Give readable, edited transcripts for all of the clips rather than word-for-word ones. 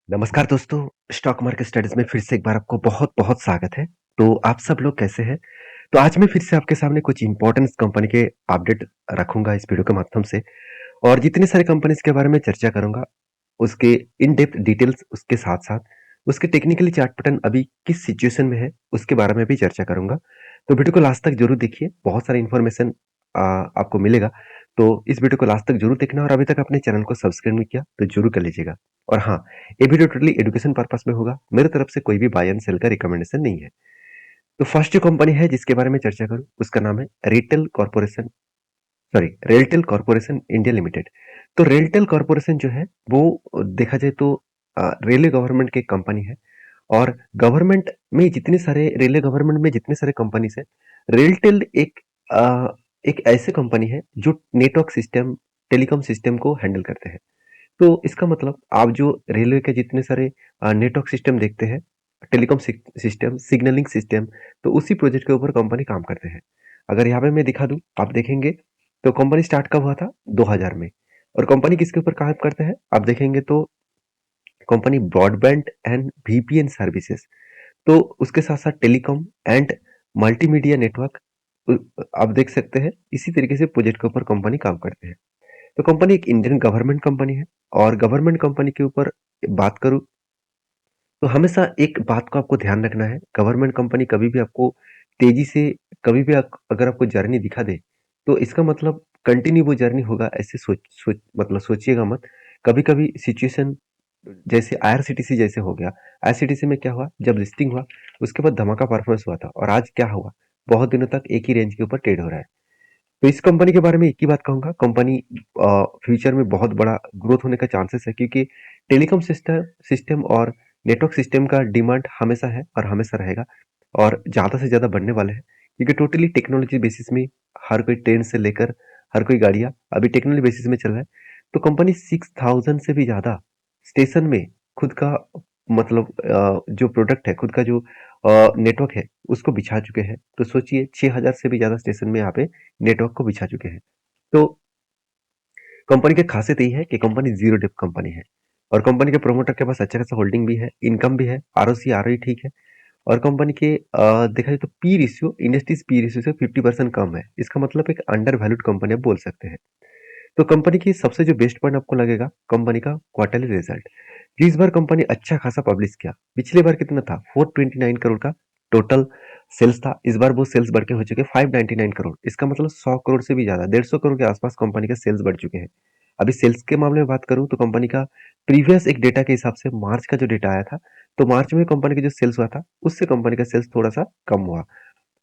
नमस्कार दोस्तों, stock market studies में फिर से एक बार आपको बहुत-बहुत स्वागत है। तो आप सब लोग कैसे हैं? तो आज मैं फिर से आपके सामने कुछ इम्पोर्टेंट कंपनी के अपडेट रखूँगा इस वीडियो के माध्यम से और जितनी सारी कंपनीज़ के बारे में चर्चा करूँगा, उसके इन डेप्थ डिटेल्स उसके साथ-साथ, उसके टेक्निकली चार्ट पैटर्न अभी किस सिचुएशन में है, उसके बारे में भी चर्चा करूँगा। तो वीडियो को लास्ट तक ज़रूर देखिए, बहुत सारी इन्फॉर्मेशन आपको मिलेगा। तो इस वीडियो को लास्ट तक ज़रूर देखना और अभी तक आपने चैनल को सब्सक्राइब नहीं किया, तो ज़रूर कर लीजिएगा। और हाँ, ये वीडियो टोटली एजुकेशन पर्पस में होगा, मेरे तरफ से कोई भी बाय एंड सेल का रिकमेंडेशन नहीं है। तो फर्स्ट जो कंपनी है जिसके बारे में चर्चा करूँ, उसका नाम है रेलटेल कॉर्पोरेशन इंडिया लिमिटेड। तो रेलटेल कॉर्पोरेशन जो है वो देखा जाए तो रेलवे गवर्नमेंट की कंपनी है और रेलवे गवर्नमेंट में जितने सारे कंपनीज है, रेलटेल एक ऐसे कंपनी है जो नेटवर्क सिस्टम, टेलीकॉम सिस्टम को हैंडल करते हैं। तो इसका मतलब आप जो रेलवे के जितने सारे नेटवर्क सिस्टम देखते हैं, टेलीकॉम सिस्टम, सिग्नलिंग सिस्टम, तो उसी प्रोजेक्ट के ऊपर कंपनी काम करते हैं। अगर यहाँ पे मैं दिखा दूं, आप देखेंगे तो कंपनी स्टार्ट कब हुआ था? 2000 में। और कंपनी किसके ऊपर काम करते हैं? आप देखेंगे तो company broadband and VPN services, तो उसके साथ साथ टेलीकॉम एंड मल्टीमीडिया नेटवर्क आप देख सकते हैं। इसी तरीके से प्रोजेक्ट के ऊपर कंपनी काम करते हैं। तो कंपनी एक इंडियन गवर्नमेंट कंपनी है और गवर्नमेंट कंपनी के ऊपर बात करूं तो हमेशा एक बात को आपको ध्यान रखना है। गवर्नमेंट कंपनी कभी भी आपको तेजी से कभी भी अगर आपको जर्नी दिखा दे तो इसका मतलब कंटिन्यू वो जर्नी होगा, ऐसे मतलब सोचिएगा मत। कभी कभी सिचुएशन जैसे आईआरसीटीसी जैसे हो गया। आईआरसीटीसी में क्या हुआ, जब लिस्टिंग हुआ उसके बाद धमाका परफॉर्मेंस हुआ था और आज क्या हुआ, बहुत दिनों तक एक ही रेंज के ऊपर ट्रेड हो रहा है। तो इस कंपनी के बारे में एक ही बात कहूंगा, कंपनी फ्यूचर में बहुत बड़ा ग्रोथ होने का चांसेस है क्योंकि टेलीकॉम सिस्टम सिस्टम और नेटवर्क सिस्टम का डिमांड हमेशा है और हमेशा रहेगा और ज़्यादा से ज़्यादा बढ़ने वाले हैं क्योंकि टोटली टेक्नोलॉजी बेसिस में हर कोई ट्रेन से लेकर हर कोई गाड़ियाँ अभी टेक्नोलॉजी बेसिस में चल रहा है। तो कंपनी 6000 से भी ज़्यादा स्टेशन में खुद का मतलब जो प्रोडक्ट है, खुद का जो नेटवर्क है उसको बिछा चुके हैं। तो सोचिए 6000 से भी ज़्यादा स्टेशन में यहाँ पे नेटवर्क को बिछा चुके हैं। तो कंपनी की खासियत यही है कि कंपनी जीरो डेप्थ कंपनी है और कंपनी के प्रोमोटर के पास अच्छा खासा होल्डिंग भी है, इनकम भी है, आरओसी आरओई ठीक है। और कंपनी के देखा जाए तो P ratio industries P ratio से 50% कम है। इसका मतलब एक अंडर वैल्यूड कंपनी आप बोल सकते हैं। तो कंपनी की सबसे जो बेस्ट पॉइंट आपको लगेगा, कंपनी का क्वार्टरली रिजल्ट। इस बार कंपनी अच्छा खासा पब्लिश किया। पिछली बार कितना था? 429 करोड़ का टोटल सेल्स था। इस बार वो सेल्स बढ़ के हो चुके 599 करोड़। इसका मतलब 100 करोड़ से भी ज्यादा, 150 करोड़ के आसपास कंपनी के सेल्स बढ़ चुके हैं। अभी सेल्स के मामले में बात करूं तो कंपनी का प्रीवियस एक डेटा के हिसाब से मार्च का जो डेटा आया था, तो मार्च में कंपनी का जो सेल्स हुआ था उससे कंपनी का सेल्स थोड़ा सा कम हुआ।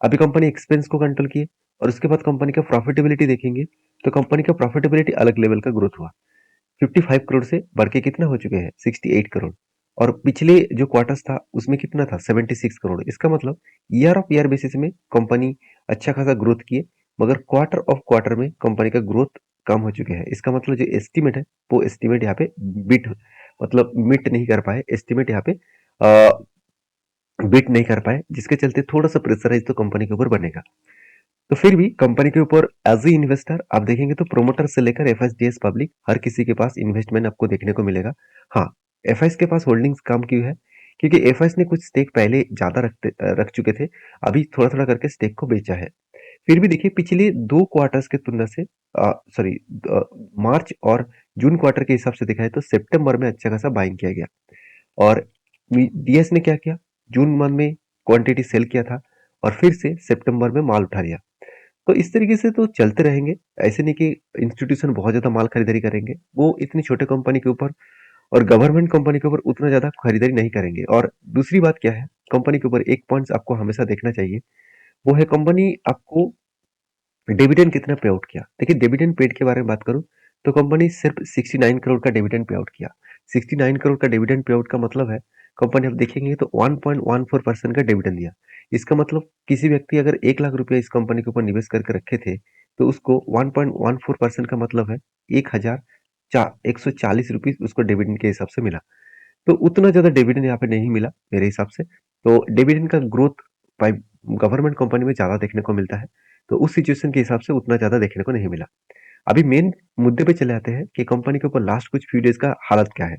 अभी कंपनी एक्सपेंस को कंट्रोल किए और उसके बाद कंपनी का प्रॉफिटेबिलिटी देखेंगे तो कंपनी का प्रॉफिटेबिलिटी अलग लेवल का ग्रोथ हुआ। 55 करोड़ से बढ़ के कितना हो चुके हैं? 68 करोड़। और पिछले जो क्वार्टर्स था उसमें कितना था? 76 करोड़। इसका मतलब ईयर ऑफ ईयर बेसिस में कंपनी अच्छा खासा ग्रोथ किए, मगर क्वार्टर ऑफ क्वार्टर में कंपनी का ग्रोथ कम हो चुके हैं। इसका मतलब जो एस्टिमेट है वो एस्टिमेट यहाँ पे बीट मतलब मीट नहीं कर पाए, एस्टिमेट यहाँ पे बीट नहीं कर पाए, जिसके चलते थोड़ा सा प्रेशराइज तो कंपनी के ऊपर बनेगा। तो फिर भी कंपनी के ऊपर एज ए इन्वेस्टर आप देखेंगे तो प्रोमोटर से लेकर एफएसडीएस पब्लिक हर किसी के पास इन्वेस्टमेंट आपको देखने को मिलेगा। हाँ, एफआईएस के पास होल्डिंग्स कम क्यों है? क्योंकि एफआईएस ने कुछ स्टेक पहले ज्यादा रख चुके थे, अभी थोड़ा थोड़ा करके स्टेक को बेचा है। फिर भी देखिए पिछले 2 क्वार्टर्स की तुलना से सॉरी मार्च और जून क्वार्टर के हिसाब से देखा है तो सितंबर में अच्छा खासा बाइंग किया गया और डीएस ने क्या किया, जून मंथ में क्वांटिटी सेल किया था और फिर से सितंबर में माल उठा लिया। तो इस तरीके से तो चलते रहेंगे। ऐसे नहीं कि इंस्टीट्यूशन बहुत ज्यादा माल खरीदारी करेंगे, वो इतनी छोटे कंपनी के ऊपर और गवर्नमेंट कंपनी के ऊपर उतना ज्यादा खरीदारी नहीं करेंगे। और दूसरी बात क्या है, कंपनी के ऊपर एक पॉइंट आपको हमेशा देखना चाहिए, वो है कंपनी आपको डिविडेंड कितना पे आउट किया। देखिए डिविडेंड पेड के बारे में बात करूं तो कंपनी सिर्फ 69 करोड़ का डिविडेंड पे आउट किया। 69 करोड़ का डिविडेंड पे आउट का मतलब है कंपनी आप देखेंगे तो 1.14% का डिविडेंड दिया। इसका मतलब किसी व्यक्ति अगर 1 लाख रुपया इस कंपनी के ऊपर निवेश करके रखे थे तो उसको 1.14% का मतलब है 1,140 उसको डिविडेंड के हिसाब से मिला। तो उतना ज्यादा डिविडेंड यहाँ पे नहीं मिला मेरे हिसाब से। तो डिविडेंड का ग्रोथ बाय गवर्नमेंट कंपनी में ज्यादा देखने को मिलता है, तो उस सिचुएशन के हिसाब से उतना ज्यादा देखने को नहीं मिला। अभी मेन मुद्दे पे चले आते हैं कि कंपनी के ऊपर लास्ट कुछ फ्यू डेज का हालत क्या है।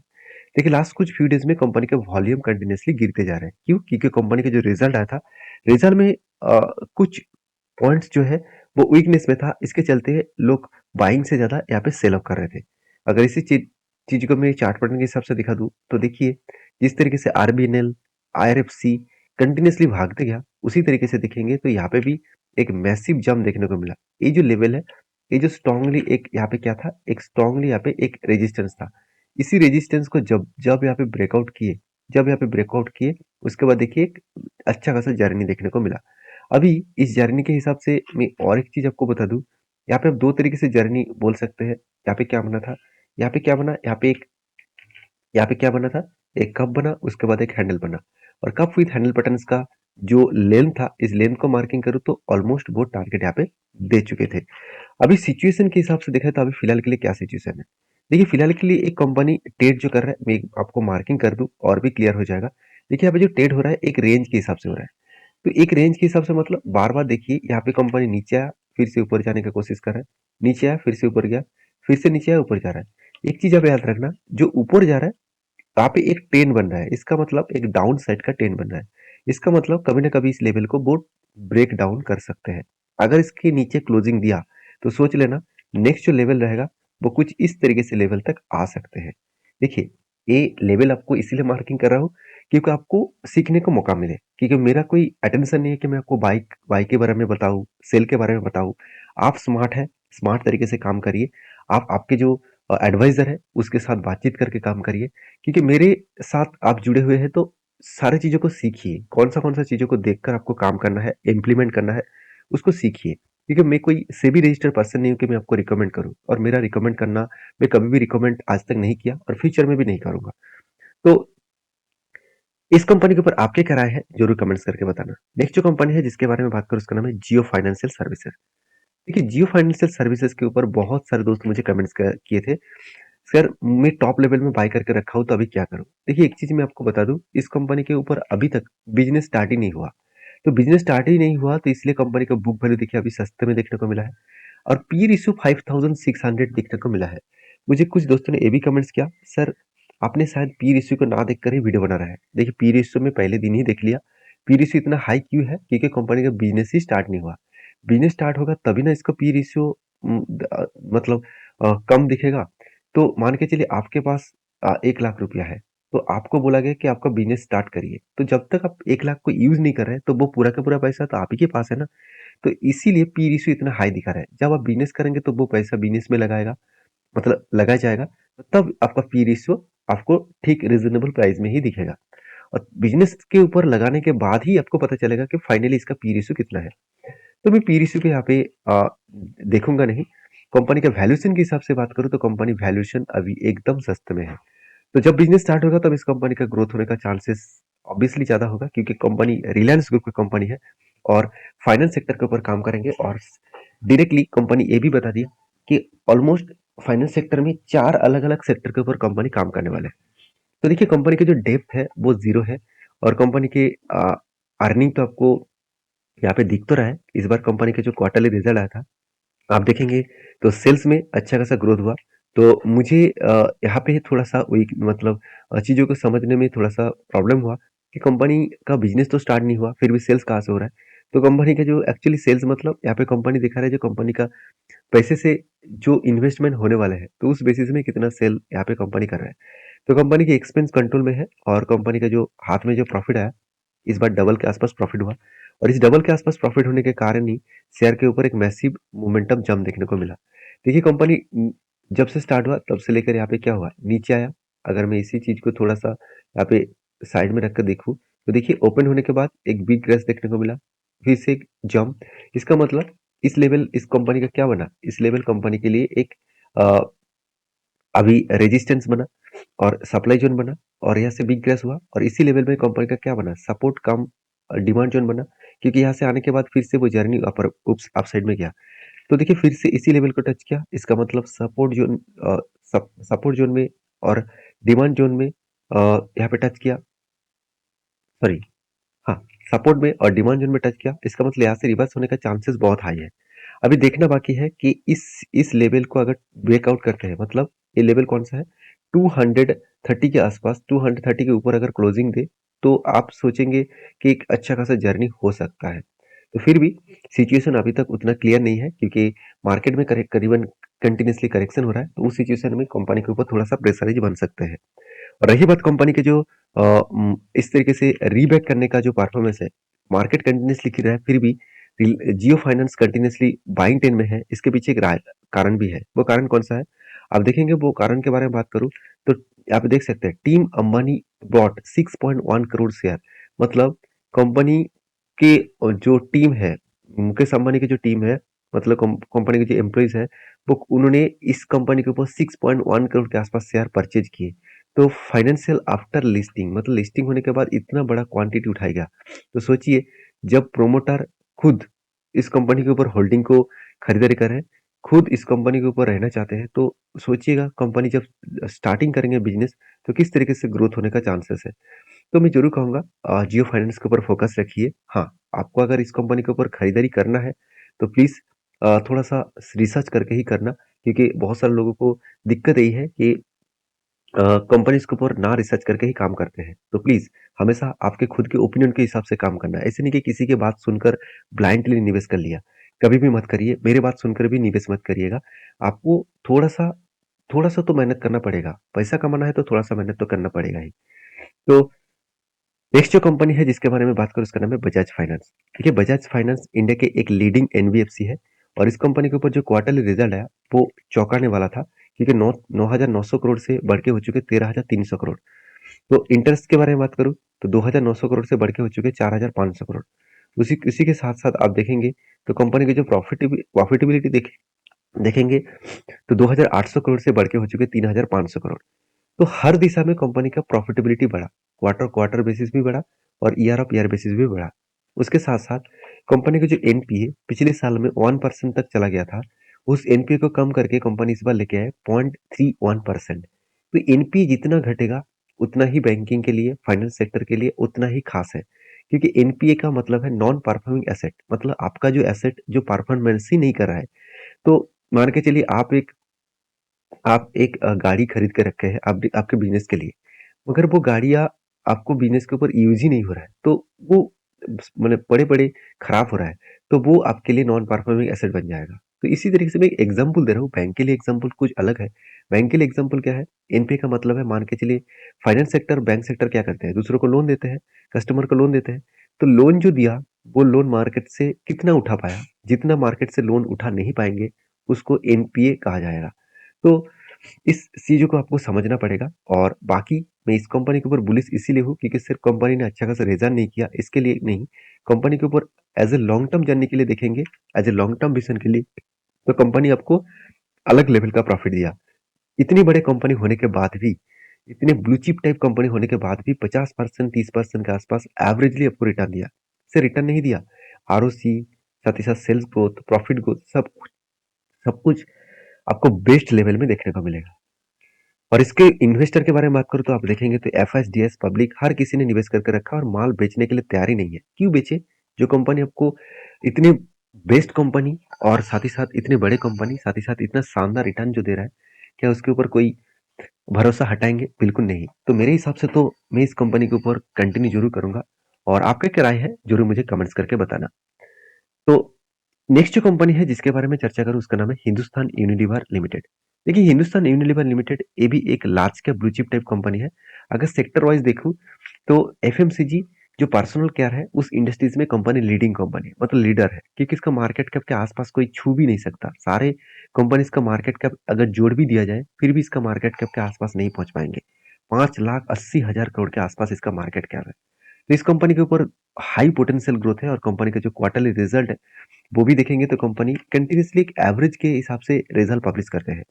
देखिए लास्ट कुछ फ्यू डेज में कंपनी के वॉल्यूम कंटिन्यूअसली गिरते जा रहे हैं। क्यों? क्योंकि कंपनी का जो रिजल्ट आया था, रिजल्ट में कुछ पॉइंट्स जो है वो वीकनेस में था। इसके चलते लोग बाइंग से ज्यादा यहाँ पे सेल ऑफ कर रहे थे। अगर इसी चीज को मैं चार्ट पैटर्न के हिसाब से दिखा दूं तो देखिए, जिस तरीके से आरबीएनएल, आईआरएफसी कंटिन्यूअसली भागते गया, उसी तरीके से दिखेंगे तो यहाँ पे भी एक मैसिव जंप देखने को मिला। ये जो लेवल है, ये जो स्ट्रांगली एक यहाँ पे क्या था, एक स्ट्रांगली यहाँ पे एक रेजिस्टेंस था। इसी रेजिस्टेंस को जब जब यहाँ पे ब्रेकआउट किए, जब यहाँ पे ब्रेकआउट किए, उसके बाद देखिए एक अच्छा खासा जर्नी देखने को मिला। अभी इस जर्नी के हिसाब से मैं और एक चीज आपको बता दूं, यहाँ पे आप दो तरीके से जर्नी बोल सकते हैं। यहाँ पे क्या बना था, यहाँ पे क्या बना, यहाँ पे क्या बना था, एक कप बना, उसके बाद एक हैंडल बना। और कप विथ हैंडल बटन्स का जो लेंथ था, इस लेंथ को मार्किंग करूँ तो ऑलमोस्ट वो टारगेट यहाँ पे दे चुके थे। अभी सिचुएशन के हिसाब से देखा तो अभी फिलहाल के लिए क्या सिचुएशन है, देखिए फिलहाल के लिए एक कंपनी ट्रेड जो कर रहा है, मैं आपको मार्किंग कर दूं और भी क्लियर हो जाएगा। देखिए यहाँ पे जो ट्रेड हो रहा है एक रेंज के हिसाब से हो रहा है। तो एक रेंज के हिसाब से मतलब बार बार देखिए यहाँ पे कंपनी नीचे आया, फिर से ऊपर जाने की कोशिश कर रहा है, नीचे आया फिर से ऊपर गया, फिर से नीचे आया ऊपर जा रहा है। एक चीज आप याद रखना, जो ऊपर जा रहा है वहां पे एक टेन बन रहा है, इसका मतलब एक डाउन साइड का टेन बन रहा है। इसका मतलब कभी ना कभी इस लेवल को वो ब्रेक डाउन कर सकते हैं। अगर इसके नीचे क्लोजिंग दिया तो सोच लेना नेक्स्ट जो लेवल रहेगा वो कुछ इस तरीके से लेवल तक आ सकते हैं। देखिए ये लेवल आपको इसीलिए मार्किंग कर रहा हूँ क्योंकि आपको सीखने को मौका मिले, क्योंकि मेरा कोई अटेंशन नहीं है कि मैं आपको बाइक बाइक के बारे में बताऊं, सेल के बारे में बताऊं। आप स्मार्ट है, स्मार्ट तरीके से काम करिए। आप आपके जो एडवाइजर है उसके साथ बातचीत करके काम करिए, क्योंकि मेरे साथ आप जुड़े हुए हैं तो सारी चीजों को सीखिए। कौन सा चीजों को देखकर आपको काम करना है, इम्प्लीमेंट करना है, उसको सीखिए। क्योंकि मैं कोई सेबी रजिस्टर्ड पर्सन नहीं हूँ कि मैं आपको रिकमेंड करूँ, और मेरा रिकमेंड करना, मैं कभी भी रिकमेंड आज तक नहीं किया और फ्यूचर में भी नहीं करूंगा। तो इस कंपनी के ऊपर आपके क्या राय है जरूर कमेंट्स करके बताना। नेक्स्ट जो कंपनी है जिसके बारे में बात करूँ उसका नाम है जियो फाइनेंशियल सर्विसेज। देखिए जियो फाइनेंशियल सर्विसेज के ऊपर बहुत सारे दोस्त मुझे कमेंट्स किए थे, सर मैं टॉप लेवल में बाय करके रखा हूँ तो अभी क्या करूँ। देखिए एक चीज मैं आपको बता दूं, इस कंपनी के ऊपर अभी तक बिजनेस स्टार्ट ही नहीं हुआ। तो बिजनेस स्टार्ट ही नहीं हुआ तो इसलिए कंपनी का बुक वैल्यू देखिए अभी सस्ते में देखने को मिला है, और पी रेशियो 5600 देखने को मिला है। मुझे कुछ दोस्तों ने ये भी कमेंट्स किया, सर आपने शायद पी रेशियो को ना देखकर ही वीडियो बना रहा है। देखिए पी रेशियो में पहले दिन ही देख लिया। पी रेशियो इतना हाई क्यों है, क्योंकि कंपनी का बिजनेस ही स्टार्ट नहीं हुआ। बिजनेस स्टार्ट होगा तभी ना इसका पी रेशियो मतलब कम दिखेगा। तो मान के चलिए आपके पास 1 लाख रुपया है, तो आपको बोला गया कि आपका बिजनेस स्टार्ट करिए, तो जब तक आप 1 लाख को यूज नहीं कर रहे तो वो पूरा का पूरा पैसा तो आप ही के पास है ना। तो इसीलिए पी रेशियो इतना हाई दिखा रहा है। जब आप बिजनेस करेंगे तो वो पैसा बिजनेस में लगाएगा, मतलब लगाया जाएगा, तब आपका पी रेशियो आपको ठीक रिजनेबल प्राइस में ही दिखेगा। और बिजनेस के ऊपर लगाने के बाद ही आपको पता चलेगा कि फाइनली इसका पी रेशियो कितना है। तो मैं पी रेशियो पे यहाँ पे देखूंगा नहीं। कंपनी के वैल्यूएशन के हिसाब से बात करूँ तो कंपनी वैल्यूएशन अभी एकदम सस्ते में है। तो जब बिजनेस स्टार्ट होगा तब इस कंपनी का ग्रोथ होने का चांसेस ऑब्वियसली ज्यादा होगा, क्योंकि कंपनी रिलायंस ग्रुप की कंपनी है और फाइनेंस सेक्टर के ऊपर काम करेंगे। और डायरेक्टली कंपनी ये भी बता दिया कि ऑलमोस्ट फाइनेंस सेक्टर में 4 अलग अलग सेक्टर के ऊपर कंपनी काम करने वाले हैं। तो देखिए कंपनी की जो डेप्थ है वो जीरो है, और कंपनी के अर्निंग तो आपको यहाँ पे दिख तो रहा है। इस बार कंपनी का जो क्वार्टरली रिजल्ट आया था आप देखेंगे तो सेल्स में अच्छा खासा ग्रोथ हुआ। तो मुझे यहाँ पे थोड़ा सा वीक मतलब चीज़ों को समझने में थोड़ा सा प्रॉब्लम हुआ कि कंपनी का बिजनेस तो स्टार्ट नहीं हुआ फिर भी सेल्स कहाँ से हो रहा है। तो कंपनी का जो एक्चुअली सेल्स मतलब यहाँ पे कंपनी दिखा रहा है जो कंपनी का पैसे से जो इन्वेस्टमेंट होने वाला है, तो उस बेसिस में कितना सेल यहाँ पे कंपनी कर रहा है। तो कंपनी की एक्सपेंस कंट्रोल में है, और कंपनी का जो हाथ में जो प्रॉफिट आया इस बार डबल के आसपास प्रॉफिट हुआ। और इस डबल के आसपास प्रॉफिट होने के कारण ही शेयर के ऊपर एक मैसिव मोमेंटम जंप देखने को मिला। देखिए कंपनी जब से स्टार्ट हुआ तब से लेकर यहाँ पे क्या हुआ, नीचे आया। अगर मैं इसी चीज को थोड़ा सा यहाँ पे साइड में रखकर देखूं तो देखिए ओपन होने के बाद एक बिग क्रैश देखने को मिला, फिर से एक जंप। इसका मतलब इस लेवल इस कंपनी का क्या बना, इस लेवल कंपनी के लिए एक अ, अभी रेजिस्टेंस बना और सप्लाई जोन बना, और यहाँ से बिग क्रैश हुआ और इसी लेवल में कंपनी का क्या बना, सपोर्ट कम डिमांड जोन बना। क्योंकि यहाँ से आने के बाद फिर से वो जर्नी अपर उप्स अप साइड में गया। तो देखिए फिर से इसी लेवल को टच किया, इसका मतलब सपोर्ट जोन में और डिमांड जोन में यहाँ पे टच किया, सॉरी, हाँ, सपोर्ट में और डिमांड जोन में टच किया। इसका मतलब यहाँ से रिवर्स होने का चांसेस बहुत हाई है। अभी देखना बाकी है कि इस लेवल को अगर ब्रेकआउट करते हैं, मतलब ये लेवल कौन सा है, 230 के आसपास, 230 के ऊपर अगर क्लोजिंग दे तो आप सोचेंगे कि एक अच्छा खासा जर्नी हो सकता है। तो फिर भी सिचुएशन अभी तक उतना क्लियर नहीं है, क्योंकि मार्केट में करीबन कंटिन्यूसली करेक्शन हो रहा है, तो उस सिचुएशन में कंपनी के ऊपर थोड़ा सा प्रेशराइज बन सकते हैं। और रही बात कंपनी के जो इस तरीके से रीबैक करने का जो परफॉर्मेंस है, मार्केट कंटिन्यूसली गिर रहा है, फिर भी जियो फाइनेंस कंटिन्यूसली बाइंग ट्रेंड में है। इसके पीछे एक कारण भी है। वो कारण कौन सा है, आप देखेंगे। वो कारण के बारे में बात करूं तो आप देख सकते हैं, team Ambani brought 6.1 crore share. मतलब कंपनी के जो टीम है, मुकेश अंबानी की जो टीम है, मतलब कंपनी के जो एम्प्लॉइज है, वो उन्होंने इस कंपनी के ऊपर 6.1 करोड़ के आसपास शेयर परचेज किए। तो फाइनेंशियल आफ्टर लिस्टिंग, मतलब लिस्टिंग होने के बाद इतना बड़ा क्वांटिटी उठाएगा, तो सोचिए, जब प्रोमोटर खुद इस कंपनी के ऊपर होल्डिंग को खरीदारी कर रहे हैं, खुद इस कंपनी के ऊपर रहना चाहते हैं, तो सोचिएगा कंपनी जब स्टार्टिंग करेंगे बिजनेस, तो किस तरीके से ग्रोथ होने का चांसेस है। तो मैं जरूर कहूंगा जियो फाइनेंस के ऊपर फोकस रखिए। हाँ, आपको अगर इस कंपनी के ऊपर खरीदारी करना है तो प्लीज थोड़ा सा रिसर्च करके ही करना, क्योंकि बहुत सारे लोगों को दिक्कत यही है कि कंपनीज के ऊपर ना रिसर्च करके ही काम करते हैं। तो प्लीज हमेशा आपके खुद के ओपिनियन के हिसाब से काम करना है। ऐसे नहीं कि किसी की बात सुनकर ब्लाइंडली निवेश कर लिया। कभी भी मत करिए, मेरे बात सुनकर भी निवेश मत करिएगा। आपको थोड़ा सा तो मेहनत करना पड़ेगा। पैसा कमाना है तो थोड़ा सा मेहनत तो करना पड़ेगा ही। तो नेक्स्ट जो कंपनी है जिसके बारे में बात करूं, उसका नाम है बजाज फाइनेंस। देखिए, बजाज फाइनेंस इंडिया के एक लीडिंग एनबीएफसी है, और इस कंपनी के ऊपर जो क्वार्टरली रिजल्ट आया वो चौंकाने वाला था, क्योंकि 9,900 करोड़ से बढ़ के हो चुके 13,300 करोड़। तो इंटरेस्ट के बारे में बात करूं तो 2,900 करोड़ से बढ़ के हो चुके 4,500 करोड़। उसी उसी के साथ साथ आप देखेंगे तो कंपनी की जो प्रॉफिटेबिलिटी देखेंगे तो 2,800 करोड़ से बढ़ के हो चुके 3,500 करोड़। तो हर दिशा में कंपनी का प्रॉफिटेबिलिटी बढ़ा, क्वार्टर क्वार्टर बेसिस भी बढ़ा और ईयर ऑफ ईयर बेसिस भी बढ़ा। उसके साथ साथ कंपनी का जो एनपीए पिछले साल में 1% तक चला गया था, उस एनपीए को कम करके कंपनी इस बार लेके आए 0.31%। तो एनपीए जितना घटेगा उतना ही बैंकिंग के लिए, फाइनेंस सेक्टर के लिए उतना ही खास है, क्योंकि एनपीए का मतलब है नॉन परफॉर्मिंग एसेट। मतलब आपका जो एसेट जो परफॉर्मेंस ही नहीं कर रहा है। तो मान के चलिए, आप एक गाड़ी खरीद के रखे हैं आपके बिजनेस के लिए, मगर वो गाड़ियाँ आपको बिजनेस के ऊपर यूज ही नहीं हो रहा है, तो वो मतलब बड़े बड़े खराब हो रहा है, तो वो आपके लिए नॉन परफॉर्मिंग एसेट बन जाएगा। तो इसी तरीके से मैं एक एग्जांपल दे रहा हूँ। बैंक के लिए एग्जांपल कुछ अलग है। बैंक के लिए एग्जांपल क्या है, एनपीए का मतलब है, मान के चलिए, फाइनेंस सेक्टर, बैंक सेक्टर क्या करते हैं, दूसरों को लोन देते हैं, कस्टमर को लोन देते हैं। तो लोन जो दिया, वो लोन मार्केट से कितना उठा पाया, जितना मार्केट से लोन उठा नहीं पाएंगे उसको एनपीए कहा जाएगा। तो इस चीज़ों को आपको समझना पड़ेगा। और बाकी मैं इस कंपनी के ऊपर बुलिश इसीलिए हूँ, क्योंकि सिर्फ कंपनी ने अच्छा खासा रिजल्ट नहीं किया इसके लिए नहीं, कंपनी के ऊपर as a long term journey के लिए देखेंगे, as a long term vision के लिए, तो कंपनी आपको अलग लेवल का प्रॉफिट दिया। इतनी बड़े कंपनी होने के बाद भी, इतने ब्लू चिप टाइप कंपनी होने के बाद भी 50%, 30% के आसपास एवरेजली आपको रिटर्न दिया। से रिटर्न नहीं दिया, आरओसी, साथ ही साथ सेल्स ग्रोथ, प्रॉफिट ग्रोथ, सब कुछ आपको बेस्ट लेवल में देखने को मिलेगा। और इसके इन्वेस्टर के बारे में बात करूं तो आप देखेंगे तो एफएसडीएस पब्लिक हर किसी ने निवेश करके रखा और माल बेचने के लिए तैयार ही नहीं है। क्यों बेचे? जो कंपनी आपको इतनी बेस्ट कंपनी और साथ ही साथ इतने बड़े कंपनी, साथ ही साथ इतना शानदार रिटर्न जो दे रहा है, क्या उसके ऊपर कोई भरोसा हटाएंगे? बिल्कुल नहीं। तो मेरे हिसाब से तो मैं इस कंपनी के ऊपर कंटिन्यू जरूर करूंगा। और आपका क्या राय है, जरूर मुझे कमेंट्स करके बताना। तो नेक्स्ट जो कंपनी है जिसके बारे में चर्चा करूं, उसका नाम है हिंदुस्तान यूनिलीवर लिमिटेड। देखिए, हिंदुस्तान यूनिलीवर लिमिटेड ये भी एक large cap blue chip type company है। अगर सेक्टर वाइज देखूं तो एफएमसीजी जो पर्सनल केयर है, उस इंडस्ट्रीज में कंपनी लीडिंग कंपनी है, मतलब लीडर है, क्योंकि इसका मार्केट कैप के आसपास कोई छू भी नहीं सकता। सारे कंपनीज का मार्केट कैप अगर जोड़ भी दिया जाए, फिर भी इसका मार्केट कैप के आसपास नहीं पहुंच पाएंगे। 5,80,000 करोड़ के आसपास इसका मार्केट कैप है। तो इस कंपनी के ऊपर हाई पोटेंशियल ग्रोथ है, और कंपनी का जो क्वार्टरली रिजल्ट है वो भी देखेंगे तो कंपनी कंटिन्यूसली एक एवरेज के हिसाब से रिजल्ट पब्लिश करते हैं।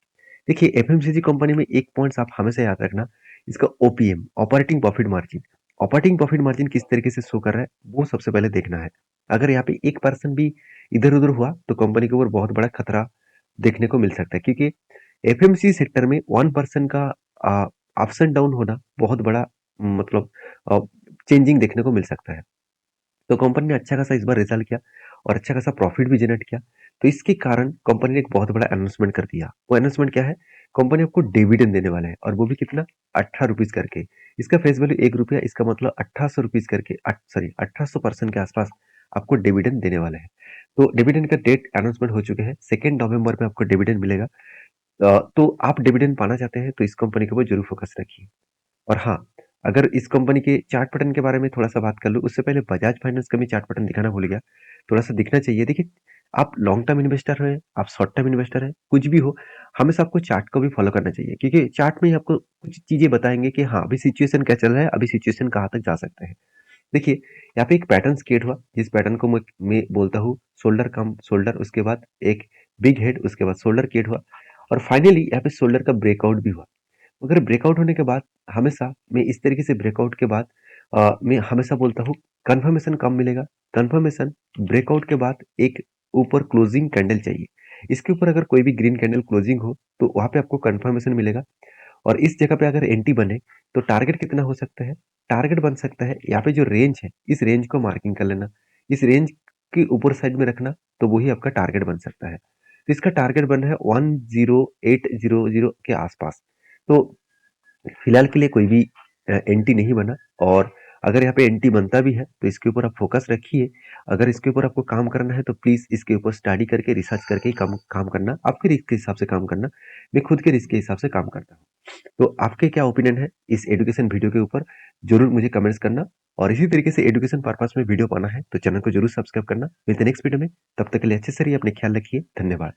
देखिए, एफएमसीजी कंपनी में एक पॉइंट्स आप हमेशा याद रखना, इसका OPM, operating profit margin. Operating profit margin किस तरीके से शो कर रहा है, वो सबसे पहले देखना है। अगर यहाँ पे 1% भी इधर उधर हुआ तो कंपनी के ऊपर बहुत बड़ा खतरा देखने को मिल सकता है, क्योंकि एफएमसी सेक्टर में 1% का अप्स एंड डाउन होना बहुत बड़ा, मतलब चेंजिंग देखने को मिल सकता है। तो कंपनी ने अच्छा खासा इस बार रिजल्ट किया और अच्छा खासा प्रॉफिट भी जनरेट किया। तो इसके कारण कंपनी ने एक बहुत बड़ा अनाउंसमेंट कर दिया। वो अनाउंसमेंट क्या है, कंपनी आपको डिविडेंड देने वाला है और वो भी कितना 18 रुपीज करके। इसका फेस वैल्यू 1 रुपया, इसका मतलब 1800 रुपीज करके, सॉरी 1800% के आसपास आपको डिविडेंड देने वाला है। तो डिविडेंड का डेट अनाउंसमेंट हो चुके हैं, 2 नवंबर में आपको डिविडेंड मिलेगा। तो आप डिविडेंड पाना चाहते हैं तो इस कंपनी के ऊपर जरूर फोकस रखिए। और हाँ, अगर इस कंपनी के चार्ट पैटर्न के बारे में थोड़ा-सा बात कर लूँ, उससे पहले बजाज फाइनेंस का भी चार्ट पैटर्न दिखाना भूल गया। थोड़ा-सा दिखना चाहिए। देखिए, आप लॉन्ग टर्म इन्वेस्टर हैं, आप शॉर्ट टर्म इन्वेस्टर हैं, कुछ भी हो, हमेशा आपको चार्ट को भी फॉलो करना चाहिए क्योंकि चार्ट में ही आपको कुछ चीज़ें बताएँगे कि हाँ, अभी सिचुएशन क्या चल रहा है, अभी सिचुएशन कहाँ तक जा सकते हैं। देखिए, यहाँ पे एक पैटर्न क्रिएट हुआ, जिस पैटर्न को मैं बोलता हूँ शोल्डर कम शोल्डर, उसके बाद एक बिग हेड, उसके बाद शोल्डर क्रिएट हुआ और फाइनली यहाँ पे शोल्डर का ब्रेकआउट भी हुआ। अगर ब्रेकआउट होने के बाद हमेशा मैं इस तरीके से ब्रेकआउट के बाद मैं हमेशा बोलता हूँ कंफर्मेशन कब मिलेगा। कंफर्मेशन ब्रेकआउट के बाद एक ऊपर क्लोजिंग कैंडल चाहिए। इसके ऊपर अगर कोई भी ग्रीन कैंडल क्लोजिंग हो तो वहां पे आपको कंफर्मेशन मिलेगा। और इस जगह पे अगर एंटी बने तो टारगेट कितना हो सकता है, टारगेट बन सकता है यहाँ पे जो रेंज है, इस रेंज को मार्किंग कर लेना, इस रेंज के ऊपर साइड में रखना, तो वही आपका टारगेट बन सकता है। तो इसका टारगेट बन रहा है 10800 के आसपास। तो फिलहाल के लिए कोई भी एंटी नहीं बना। और अगर यहाँ पे एंटी बनता भी है तो इसके ऊपर आप फोकस रखिए। अगर इसके ऊपर आपको काम करना है तो प्लीज इसके ऊपर स्टडी करके रिसर्च करके ही काम करना, आपके रिस्क के हिसाब से काम करना। मैं खुद के रिस्क के हिसाब से काम करता हूँ। तो आपके क्या ओपिनियन है इस एजुकेशन वीडियो के ऊपर, जरूर मुझे कमेंट्स करना। और इसी तरीके से एजुकेशन पर्पस में वीडियो पाना है तो चैनल को जरूर सब्सक्राइब करना। मिलते हैं नेक्स्ट वीडियो में, तब तक के लिए अच्छे से रहिए, अपने ख्याल रखिए, धन्यवाद।